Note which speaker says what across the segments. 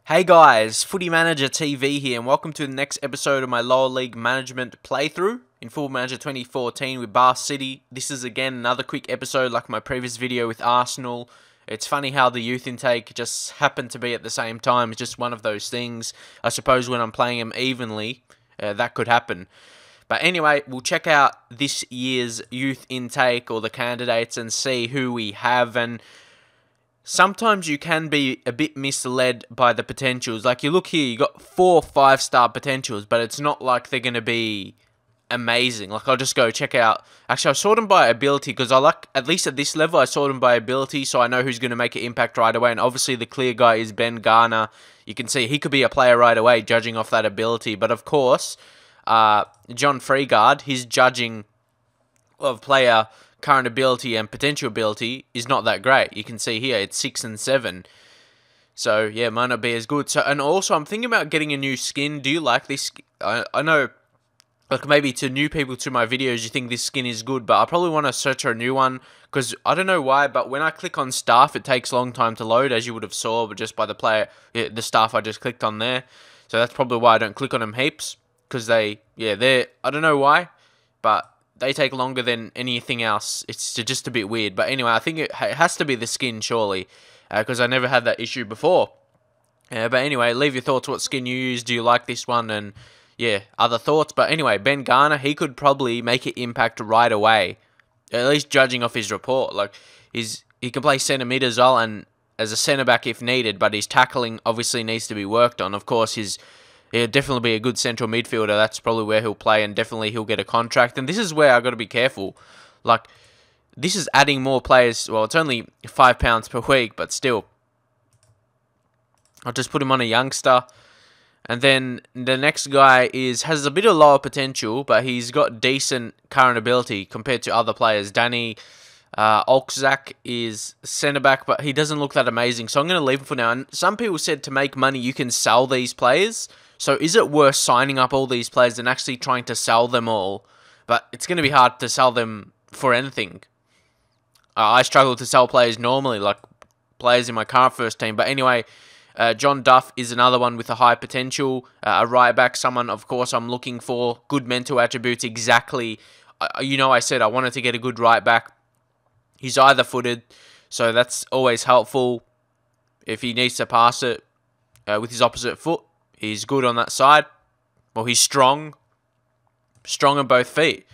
Speaker 1: Hey guys, Footy Manager TV here, and welcome to the next episode of my lower league management playthrough in Football Manager 2014 with Bath City. This is again another quick episode like my previous video with Arsenal. It's funny how the youth intake just happened to be at the same time. It's just one of those things. I suppose when I'm playing them evenly, that could happen. But anyway, we'll check out this year's youth intake or the candidates and see who we have. And sometimes you can be a bit misled by the potentials. Like you look here, you got 4 5-star potentials, but it's not like they're going to be amazing. Like I'll just go check out. Actually, I sort them by ability because I like, at least at this level, I sort them by ability, so I know who's going to make an impact right away. And obviously the clear guy is Ben Garner. You can see he could be a player right away, judging off that ability. But of course, John Freegard, his judging of player current ability and potential ability is not that great. You can see here it's 6 and 7. So yeah, might not be as good. So, and also I'm thinking about getting a new skin. Do you like this? I know, like maybe to new people to my videos, you think this skin is good, but I probably want to search for a new one because I don't know why, but when I click on staff, it takes a long time to load, as you would have saw, but just by the player, the staff I just clicked on there. So that's probably why I don't click on them heaps, because they're, I don't know why, but they take longer than anything else. It's just a bit weird. But anyway, I think it has to be the skin, surely, because I never had that issue before. But anyway, leave your thoughts what skin you use. Do you like this one? And yeah, other thoughts. But anyway, Ben Garner, he could probably make an impact right away, at least judging off his report. Like he can play centre mid as well, and as a centre back if needed. But his tackling obviously needs to be worked on. Of course, he'll definitely be a good central midfielder. That's probably where he'll play, and definitely he'll get a contract. And this is where I've got to be careful. Like, this is adding more players. Well, it's only £5 per week, but still. I'll just put him on a youngster. And then the next guy has a bit of lower potential, but he's got decent current ability compared to other players. Danny Olczak is centre-back, but he doesn't look that amazing. So I'm going to leave him for now. And some people said to make money, you can sell these players. So is it worth signing up all these players and actually trying to sell them all? But it's going to be hard to sell them for anything. I struggle to sell players normally, like players in my current first team. But anyway, John Duff is another one with a high potential. A right back, someone, of course, I'm looking for. Good mental attributes, exactly. I said I wanted to get a good right back. He's either-footed, so that's always helpful. If he needs to pass it with his opposite foot, he's good on that side. Well, he's strong. Strong on both feet.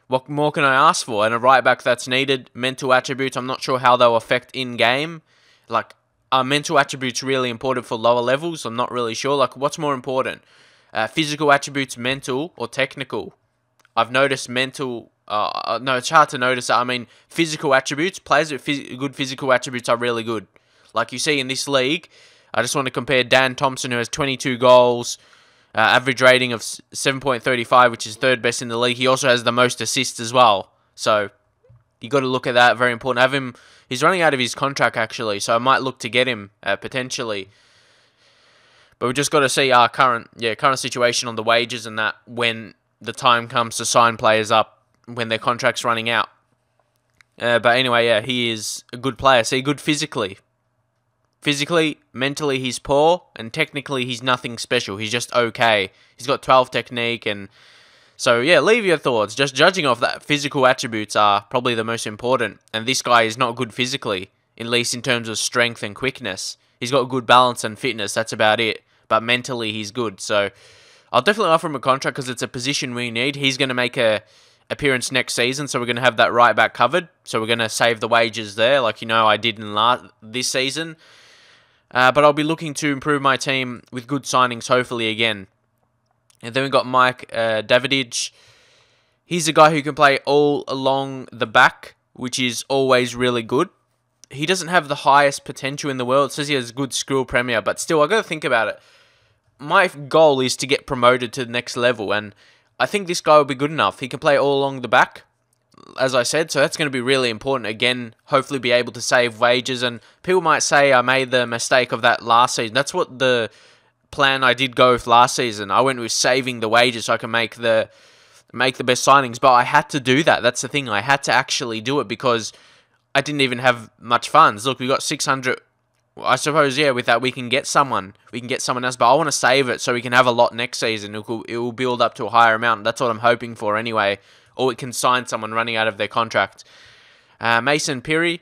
Speaker 1: What more can I ask for? And a right back that's needed. Mental attributes, I'm not sure how they'll affect in-game. Like, are mental attributes really important for lower levels? I'm not really sure. Like, what's more important? Physical attributes, mental, or technical? I've noticed mental... no, it's hard to notice that. I mean, physical attributes, players with good physical attributes are really good. Like you see in this league, I just want to compare Dan Thompson, who has 22 goals, average rating of 7.35, which is third best in the league. He also has the most assists as well. So, you got to look at that, very important. Have him. He's running out of his contract, actually, so I might look to get him, potentially. But we just got to see our current situation on the wages and that when the time comes to sign players up, when their contract's running out. But anyway, yeah, he is a good player. See, good physically. Physically, mentally, he's poor, and technically, he's nothing special. He's just okay. He's got 12 technique, and so, yeah, leave your thoughts. Just judging off that, physical attributes are probably the most important, and this guy is not good physically, at least in terms of strength and quickness. He's got good balance and fitness, that's about it, but mentally, he's good. So, I'll definitely offer him a contract because it's a position we need. He's going to make a appearance next season, so we're going to have that right back covered. So we're going to save the wages there, like I did in this season. But I'll be looking to improve my team with good signings, hopefully again. And then we've got Mike Davidich. He's a guy who can play all along the back, which is always really good. He doesn't have the highest potential in the world. It says he has good skill premier, but still, I've got to think about it. My goal is to get promoted to the next level, and I think this guy will be good enough. He can play all along the back, as I said, so that's going to be really important. Again, hopefully be able to save wages, and people might say I made the mistake of that last season. That's what the plan I did go with last season. I went with saving the wages so I can make the best signings, but I had to do that. That's the thing. I had to actually do it because I didn't even have much funds. Look, we got 600 I suppose, yeah, with that we can get someone. We can get someone else, but I want to save it so we can have a lot next season. It will build up to a higher amount. That's what I'm hoping for anyway. Or we can sign someone running out of their contract. Mason Piri,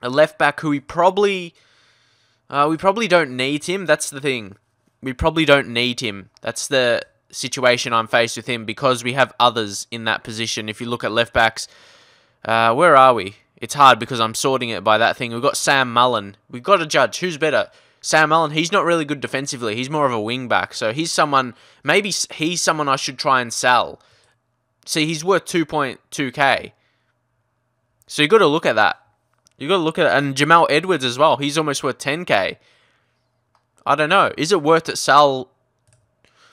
Speaker 1: a left back who we probably don't need him. That's the thing. We probably don't need him. That's the situation I'm faced with him because we have others in that position. If you look at left backs, where are we? It's hard because I'm sorting it by that thing. We've got Sam Mullen. We've got to judge who's better. Sam Mullen, he's not really good defensively. He's more of a wing back. So he's someone, maybe he's someone I should try and sell. See, he's worth 2.2k. So you got to look at that. You got to look at it. And Jamal Edwards as well. He's almost worth 10k. I don't know. Is it worth it sell?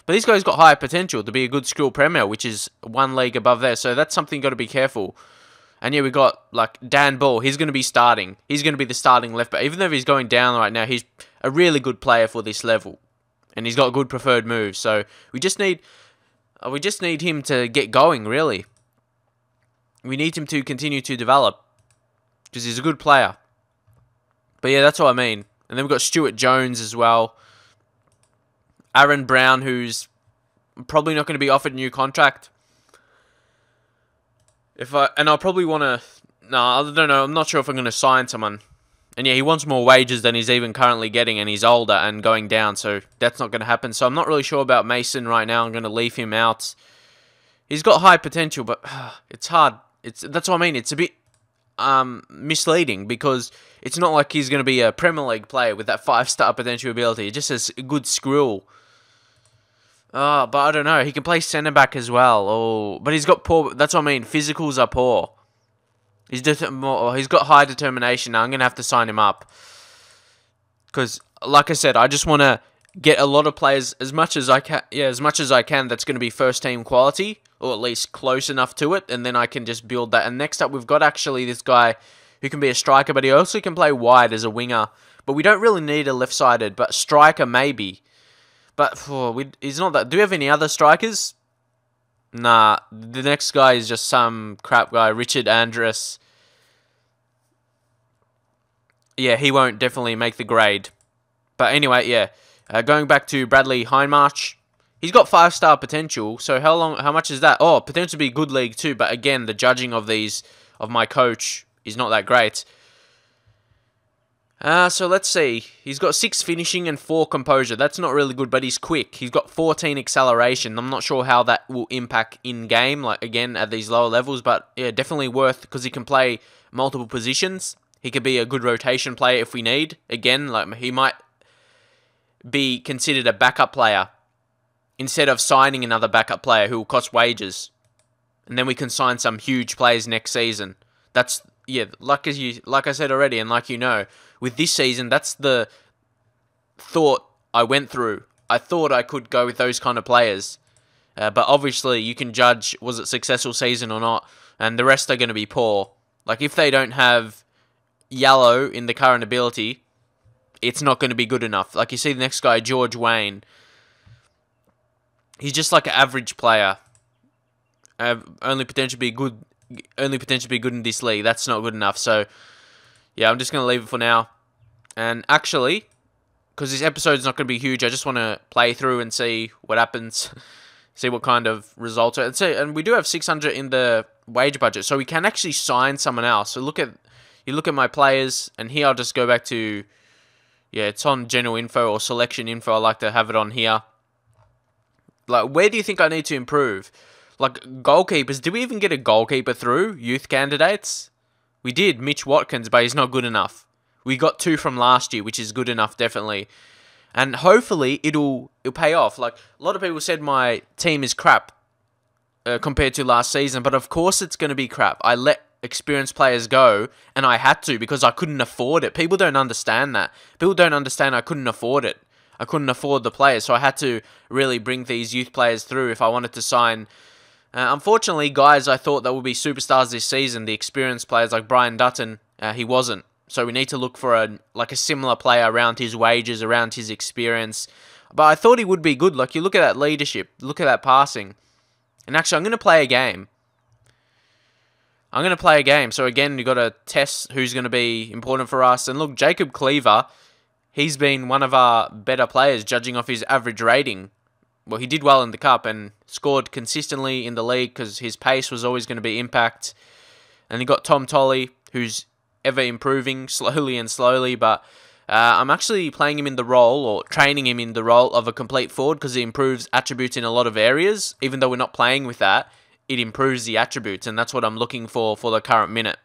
Speaker 1: But this guy's got high potential to be a good school premier, which is one league above there. So that's something you got to be careful. And yeah, we got like Dan Ball. He's going to be starting. He's going to be the starting left back. Even though he's going down right now, he's a really good player for this level, and he's got good preferred moves. So we just need him to get going. Really, we need him to continue to develop because he's a good player. But yeah, that's what I mean. And then we've got Stuart Jones as well. Aaron Brown, who's probably not going to be offered a new contract. I'll probably want to... No, I don't know. I'm not sure if I'm going to sign someone. And yeah, he wants more wages than he's even currently getting, and he's older and going down, so that's not going to happen. So I'm not really sure about Mason right now. I'm going to leave him out. He's got high potential, but it's hard. That's what I mean. It's a bit misleading because it's not like he's going to be a Premier League player with that 5-star potential ability. He just has a good scroll. But I don't know. He can play centre-back as well. But he's got poor... That's what I mean. Physicals are poor. He's got high determination. Now I'm going to have to sign him up. Because, like I said, I just want to get a lot of players as much as I can. Yeah, as much as I can that's going to be first-team quality. Or at least close enough to it. And then I can just build that. And next up, we've got actually this guy who can be a striker. But he also can play wide as a winger. But we don't really need a left-sided. But striker, maybe. But he's not that. Do we have any other strikers? Nah. The next guy is just some crap guy. Richard Andrus. Yeah, he won't definitely make the grade. But anyway, yeah. Going back to Bradley Hindmarch. He's got 5-star potential. So how much is that? Oh, potential to be good league too. But again, the judging of my coach is not that great. So let's see. He's got 6 finishing and 4 composure. That's not really good, but he's quick. He's got 14 acceleration. I'm not sure how that will impact in-game, like, again, at these lower levels, but, yeah, definitely worth, because he can play multiple positions. He could be a good rotation player if we need. Again, like, he might be considered a backup player instead of signing another backup player who will cost wages. And then we can sign some huge players next season. That's... Yeah, like I said already, and like you know, with this season, that's the thought I went through. I thought I could go with those kind of players. But obviously, you can judge, was it a successful season or not, and the rest are going to be poor. Like, if they don't have yellow in the current ability, it's not going to be good enough. Like, you see the next guy, George Wayne. He's just like an average player. Only potentially be good in this league. That's not good enough. So, yeah, I'm just going to leave it for now. And actually, because this episode's not going to be huge, I just want to play through and see what happens. See what kind of results. And we do have 600 in the wage budget, so we can actually sign someone else. So you look at my players, and here I'll just go back to, yeah, it's on general info or selection info. I like to have it on here. Like, where do you think I need to improve? Like, goalkeepers, did we even get a goalkeeper through? Youth candidates? We did, Mitch Watkins, but he's not good enough. We got 2 from last year, which is good enough, definitely. And hopefully, it'll pay off. Like, a lot of people said my team is crap compared to last season, but of course it's going to be crap. I let experienced players go, and I had to because I couldn't afford it. People don't understand that. People don't understand I couldn't afford it. I couldn't afford the players, so I had to really bring these youth players through if I wanted to sign... unfortunately, guys I thought that would be superstars this season, the experienced players like Brian Dutton, he wasn't. So we need to look for a similar player around his wages, around his experience. But I thought he would be good. Like, you look at that leadership, look at that passing. And actually, I'm going to play a game. I'm going to play a game. So again, you've got to test who's going to be important for us. And look, Jacob Cleaver, he's been one of our better players, judging off his average rating. Well, he did well in the Cup and scored consistently in the league because his pace was always going to be impact. And you got Tom Tolley, who's ever improving slowly and slowly, but I'm actually playing him in the role, or training him in the role of a complete forward, because he improves attributes in a lot of areas. Even though we're not playing with that, it improves the attributes, and that's what I'm looking for the current minute.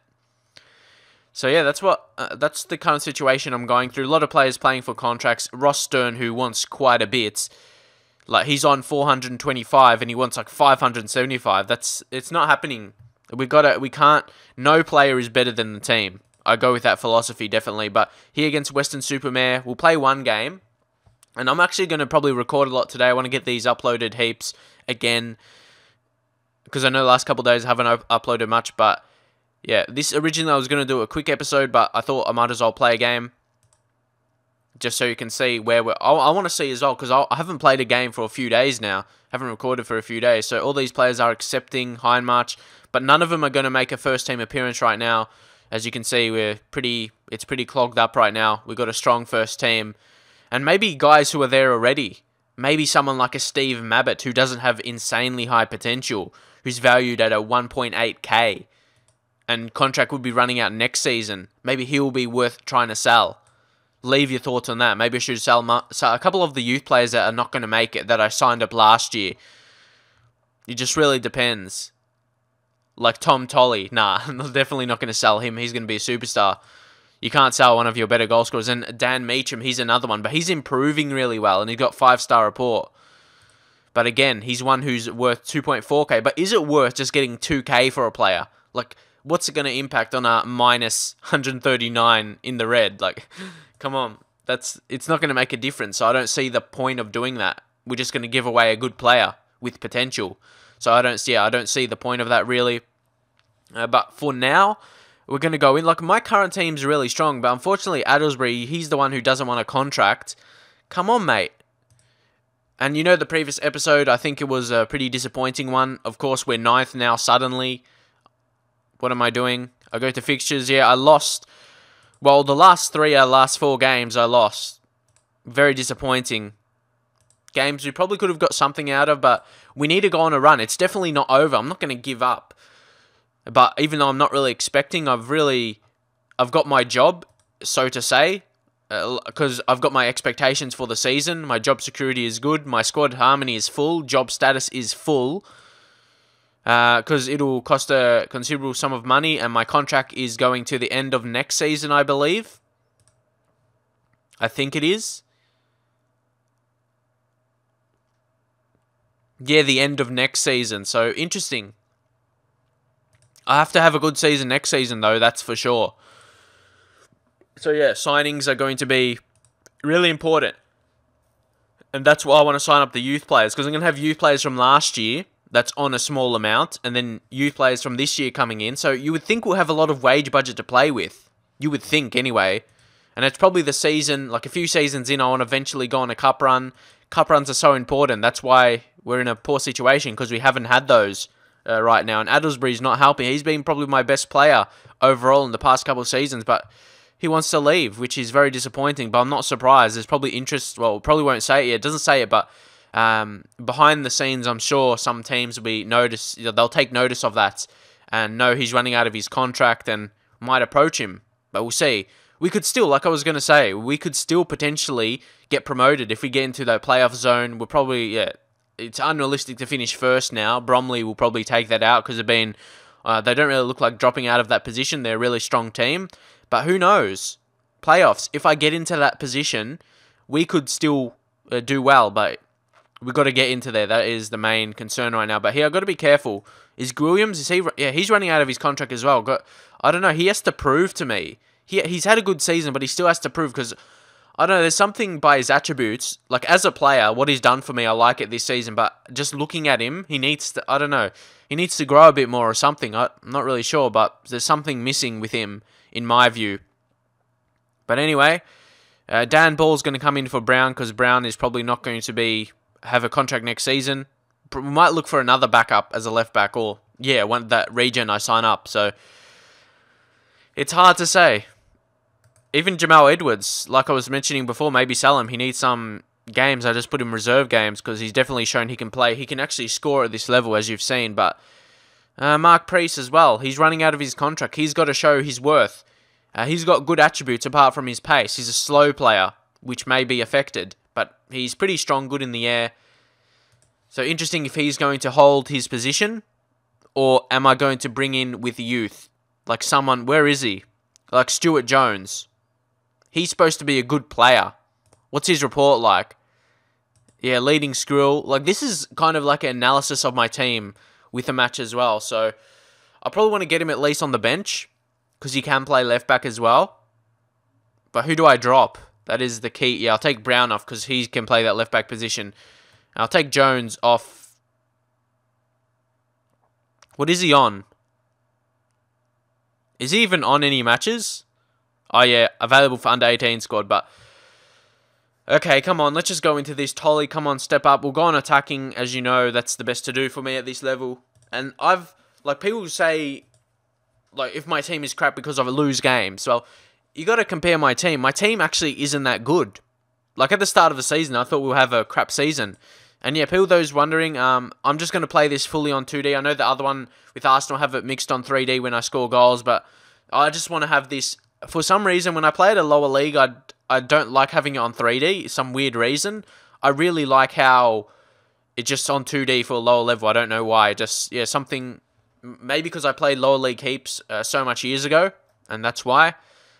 Speaker 1: So yeah, that's the current situation I'm going through. A lot of players playing for contracts. Ross Stern, who wants quite a bit, like he's on 425 and he wants like 575. It's not happening. We can't. No player is better than the team. I go with that philosophy, definitely. But here against Western Supermare, we'll play one game. And I'm actually going to probably record a lot today. I want to get these uploaded heaps again, because I know the last couple of days I haven't uploaded much. But yeah, this originally I was going to do a quick episode, but I thought I might as well play a game, just so you can see where we're... I want to see as well, because I haven't played a game for a few days now. Haven't recorded for a few days. So all these players are accepting Hindmarch, but none of them are going to make a first-team appearance right now. As you can see, it's pretty clogged up right now. We've got a strong first team. And maybe guys who are there already. Maybe someone like a Steve Mabbott, who doesn't have insanely high potential, who's valued at a 1.8k, and contract would be running out next season. Maybe he'll be worth trying to sell. Leave your thoughts on that. Maybe I should sell a couple of the youth players that are not going to make it, that I signed up last year. It just really depends. Like Tom Tolley, nah, definitely not going to sell him. He's going to be a superstar. You can't sell one of your better goal scorers. And Dan Meacham, he's another one, but he's improving really well, and he got 5-star report. But again, he's one who's worth 2.4k. But is it worth just getting 2k for a player? Like, what's it going to impact on a minus 139 in the red? Like, come on, it's not going to make a difference. So I don't see the point of doing that. We're just going to give away a good player with potential. So I don't see the point of that really. But for now, we're going to go in. Like, my current team's really strong, but unfortunately, Addlesbury, he's the one who doesn't want a contract. Come on, mate. And you know, the previous episode, I think it was a pretty disappointing one. Of course, we're 9th now suddenly. What am I doing? I go to fixtures. Yeah, I lost. Well, the last 4 games, I lost. Very disappointing. Games we probably could have got something out of, but we need to go on a run. It's definitely not over. I'm not going to give up. But even though I'm not really expecting, I've got my job, so to say, because I've got my expectations for the season. My job security is good. My squad harmony is full. Job status is full. Because it'll cost a considerable sum of money, and my contract is going to the end of next season, I believe. I think it is. Yeah, the end of next season. So, interesting. I have to have a good season next season, though, that's for sure. So, yeah, signings are going to be really important. And that's why I want to sign up the youth players, because I'm going to have youth players from last year that's on a small amount, and then youth players from this year coming in. So, you would think we'll have a lot of wage budget to play with. You would think, anyway. And it's probably the season, like a few seasons in, I want to eventually go on a cup run. Cup runs are so important. That's why we're in a poor situation, because we haven't had those right now. And Addlesbury's not helping. He's been probably my best player overall in the past couple of seasons, but he wants to leave, which is very disappointing. But I'm not surprised. There's probably interest. Well, probably won't say it yet. It doesn't say it, but behind the scenes, I'm sure some teams will be they'll take notice of that and know he's running out of his contract and might approach him. But we'll see. We could still, like I was going to say, we could still potentially get promoted if we get into that playoff zone. We're probably, it's unrealistic to finish first now. Bromley will probably take that out because they don't really look like dropping out of that position. They're a really strong team. But who knows? Playoffs, if I get into that position, we could still do well, but we've got to get into there. That is the main concern right now. But here, I've got to be careful. Is Williams, he's running out of his contract as well. I don't know, he has to prove to me. He's had a good season, but he still has to prove, because I don't know, there's something by his attributes. Like, as a player, what he's done for me, I like it this season, but just looking at him, he needs to, I don't know, he needs to grow a bit more or something. I'm not really sure, but there's something missing with him, in my view. But anyway, Dan Ball's going to come in for Brown, because Brown is probably not going to have a contract next season. We might look for another backup as a left back, or yeah, when that region I sign up. So it's hard to say. Even Jamal Edwards, like I was mentioning before, maybe sell him. He needs some games. I just put him reserve games because he's definitely shown he can play. He can actually score at this level, as you've seen. But Mark Priest as well. He's running out of his contract. He's got to show his worth. He's got good attributes apart from his pace. He's a slow player, which may be affected. But he's pretty strong, good in the air. So interesting if he's going to hold his position. Or am I going to bring in with youth? Like someone, where is he? Like Stuart Jones. He's supposed to be a good player. What's his report like? Yeah, leading Skrill. Like, this is kind of like an analysis of my team with a match as well. So, I probably want to get him at least on the bench. Because he can play left back as well. But who do I drop? That is the key. Yeah, I'll take Brown off because he can play that left back position. I'll take Jones off. What is he on? Is he even on any matches? Oh, yeah, available for under 18 squad, but... Okay, come on, let's just go into this. Tolly, come on, step up. We'll go on attacking. As you know, that's the best to do for me at this level. And like, people say, like, if my team is crap because I lose games. Well, you got to compare my team. My team actually isn't that good. Like, at the start of the season, I thought we'll have a crap season. And yeah, people those wondering, I'm just going to play this fully on 2D. I know the other one with Arsenal have it mixed on 3D when I score goals, but I just want to have this... For some reason, when I play at a lower league, I don't like having it on 3D. Some weird reason. I really like how it's just on 2D for a lower level. I don't know why. Just, yeah, something... Maybe because I played lower league heaps so much years ago, and that's why.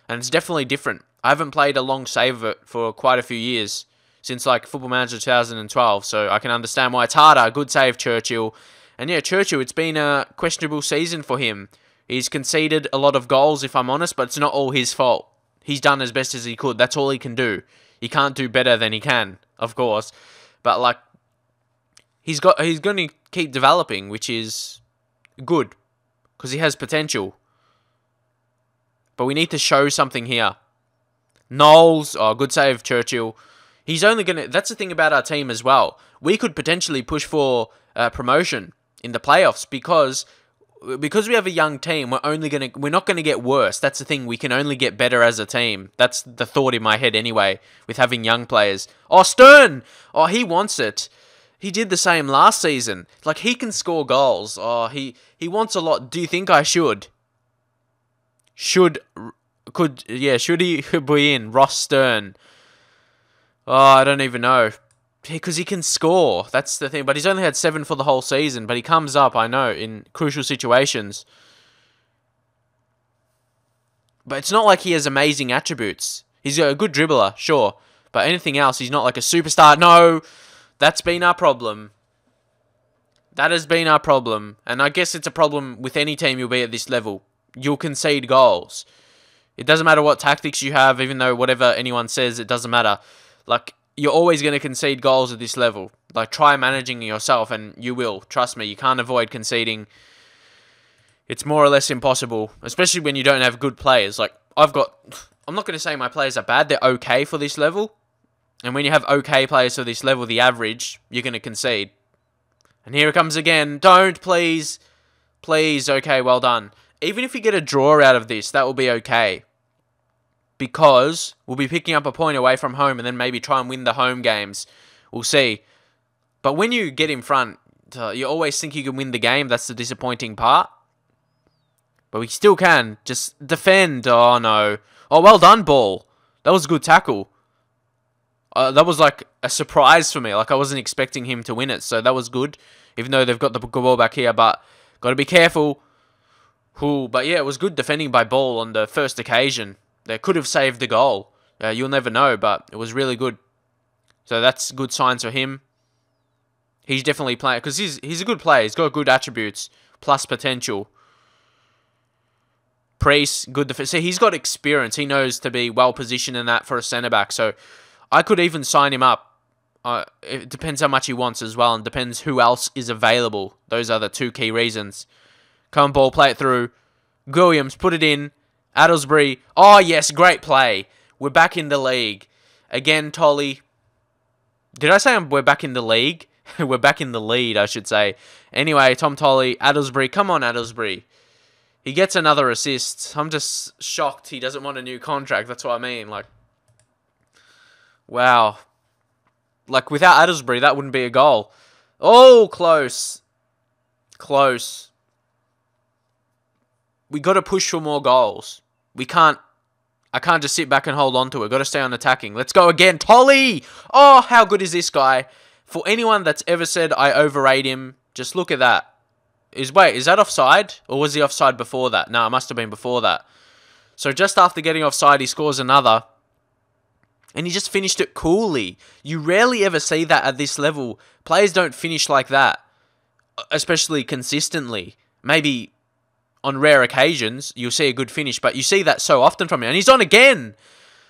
Speaker 1: And it's definitely different. I haven't played a long save of it for quite a few years. Since, like, Football Manager 2012. So I can understand why it's harder. Good save, Churchill. And yeah, Churchill, it's been a questionable season for him. He's conceded a lot of goals, if I'm honest, but it's not all his fault. He's done as best as he could. That's all he can do. He can't do better than he can, of course. But, like, he's going to keep developing, which is good. Because he has potential. But we need to show something here. Knowles, oh, good save, Churchill. He's only going to... That's the thing about our team as well. We could potentially push for promotion in the playoffs because we have a young team. We're not going to get worse. That's the thing. We can only get better as a team. That's the thought in my head anyway, with having young players. Oh, Stern! Oh, he wants it. He did the same last season. Like, he can score goals. Oh, he wants a lot. Do you think I should? Should he be in? Ross Stern. Oh, I don't even know. Because he can score. That's the thing. But he's only had 7 for the whole season. But he comes up, I know, in crucial situations. But it's not like he has amazing attributes. He's a good dribbler, sure. But anything else, he's not like a superstar. No, that's been our problem. That has been our problem. And I guess it's a problem with any team you'll be at this level. You'll concede goals. It doesn't matter what tactics you have, even though whatever anyone says, it doesn't matter. Like, you're always going to concede goals at this level. Like, try managing yourself, and you will. Trust me, you can't avoid conceding. It's more or less impossible, especially when you don't have good players. Like, I'm not going to say my players are bad. They're okay for this level. And when you have okay players for this level, the average, you're going to concede. And here it comes again. Don't, please. Please, okay, well done. Even if you get a draw out of this, that will be okay. Because we'll be picking up a point away from home and then maybe try and win the home games. We'll see. But when you get in front, you always think you can win the game. That's the disappointing part. But we still can. Just defend. Oh, no. Oh, well done, ball. That was a good tackle. That was like a surprise for me. Like, I wasn't expecting him to win it. So that was good. Even though they've got the ball back here. But got to be careful. Ooh, but yeah, it was good defending by ball on the first occasion. They could have saved the goal. You'll never know, but it was really good. So that's good signs for him. He's definitely playing, because he's a good player. He's got good attributes, plus potential. Priest, good defense. See, he's got experience. He knows to be well positioned in that for a centre-back. So I could even sign him up. It depends how much he wants as well, and depends who else is available. Those are the two key reasons. Come on, ball, play it through. Williams, put it in. Addlesbury. Oh, yes, great play. We're back in the league. Again, Tolly. Did I say we're back in the league? We're back in the lead, I should say. Anyway, Tom Tolley, Addlesbury. Come on, Addlesbury. He gets another assist. I'm just shocked he doesn't want a new contract. That's what I mean. Like, wow. Like, without Addlesbury, that wouldn't be a goal. Oh, close. Close. We got to push for more goals. We can't. I can't just sit back and hold on to it. Got to stay on attacking. Let's go again. Tolley! Oh, how good is this guy? For anyone that's ever said I overrate him, just look at that. Wait, is that offside? Or was he offside before that? No, it must have been before that. So just after getting offside, he scores another. And he just finished it coolly. You rarely ever see that at this level. Players don't finish like that. Especially consistently. Maybe on rare occasions, you'll see a good finish. But you see that so often from him. And he's on again!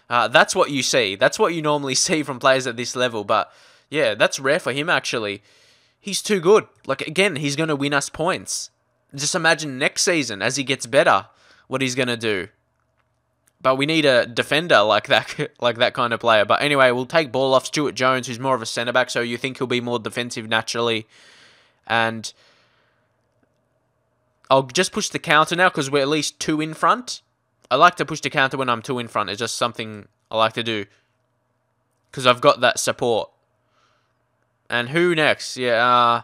Speaker 1: That's what you see. That's what you normally see from players at this level. But yeah, that's rare for him actually. He's too good. Like, again, he's going to win us points. Just imagine next season, as he gets better, what he's going to do. But we need a defender like that kind of player. But anyway, we'll take ball off Stuart Jones, who's more of a centre-back, so you think he'll be more defensive naturally. And I'll just push the counter now, because we're at least 2 in front. I like to push the counter when I'm 2 in front. It's just something I like to do. Because I've got that support. And who next? Yeah,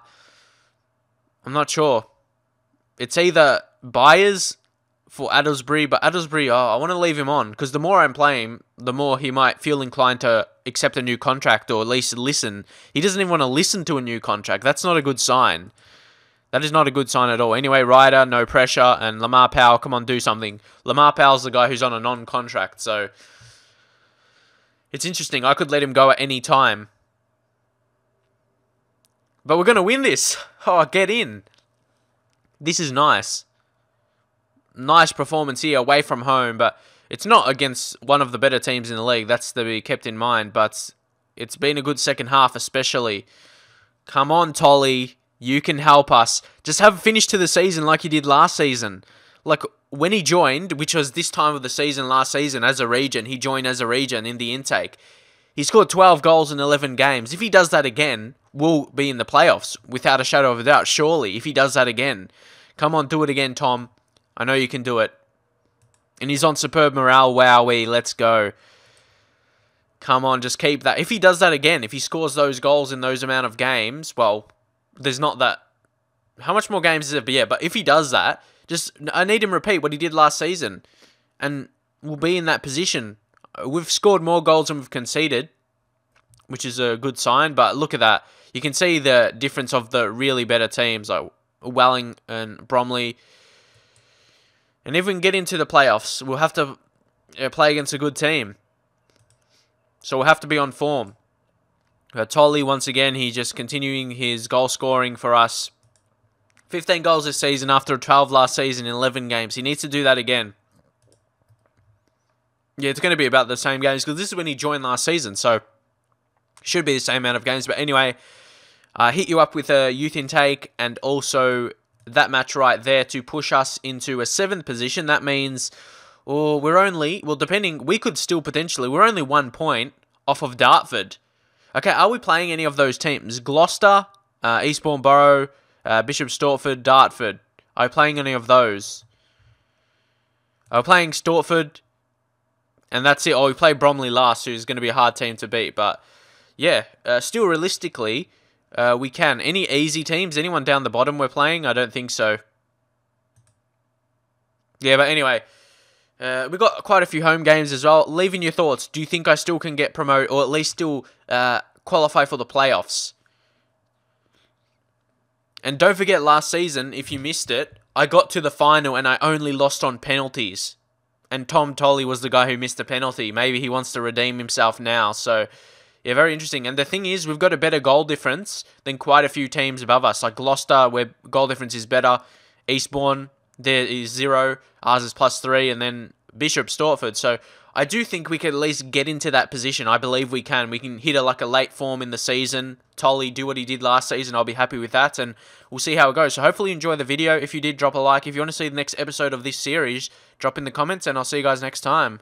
Speaker 1: I'm not sure. It's either Byers for Addlesbury, but Addlesbury, I want to leave him on, because the more I'm playing, the more he might feel inclined to accept a new contract, or at least listen. He doesn't even want to listen to a new contract. That's not a good sign. That is not a good sign at all. Anyway, Ryder, no pressure, and Lamar Powell, come on, do something. Lamar Powell's the guy who's on a non-contract, so it's interesting. I could let him go at any time. But we're going to win this. Oh, get in. This is nice. Nice performance here away from home, but it's not against one of the better teams in the league. That's to be kept in mind, but it's been a good second half especially. Come on, Tolley. You can help us. Just have a finish to the season like you did last season. Like, when he joined, which was this time of the season last season as a region, he joined as a region in the intake. He scored 12 goals in 11 games. If he does that again, we'll be in the playoffs, without a shadow of a doubt, surely, if he does that again. Come on, do it again, Tom. I know you can do it. And he's on superb morale. Wowee, let's go. Come on, just keep that. If he does that again, if he scores those goals in those amount of games, well, there's not that. How much more games is it? But yeah, but if he does that, I need him to repeat what he did last season. And we'll be in that position. We've scored more goals than we've conceded, which is a good sign. But look at that. You can see the difference of the really better teams, like Welling and Bromley. And if we can get into the playoffs, we'll have to play against a good team. So we'll have to be on form. Tolley, once again, he's just continuing his goal scoring for us. 15 goals this season after 12 last season in 11 games. He needs to do that again. Yeah, it's going to be about the same games, because this is when he joined last season, so should be the same amount of games. But anyway, hit you up with a youth intake, and also that match right there to push us into a 7th position. That means, we're only, well, depending, we could still potentially, we're only 1 point off of Dartford. Okay, are we playing any of those teams? Gloucester, Eastbourne Borough, Bishop Stortford, Dartford. Are we playing any of those? Are we playing Stortford? And that's it. We play Bromley last, who's going to be a hard team to beat. But yeah, still realistically, we can. Any easy teams? Anyone down the bottom we're playing? I don't think so. Yeah, but anyway, we've got quite a few home games as well. Leave in your thoughts. Do you think I still can get promoted, or at least still qualify for the playoffs? And don't forget, last season, if you missed it, I got to the final and I only lost on penalties. And Tom Tolley was the guy who missed a penalty. Maybe he wants to redeem himself now. So, yeah, very interesting. And the thing is, we've got a better goal difference than quite a few teams above us. Like Gloucester, where goal difference is better. Eastbourne, there is 0. Ours is +3. And then Bishop Stortford. So, I do think we could at least get into that position. I believe we can. We can hit a late form in the season. Tolley do what he did last season. I'll be happy with that. And we'll see how it goes. So hopefully you enjoy the video. If you did, drop a like. If you want to see the next episode of this series, drop in the comments. And I'll see you guys next time.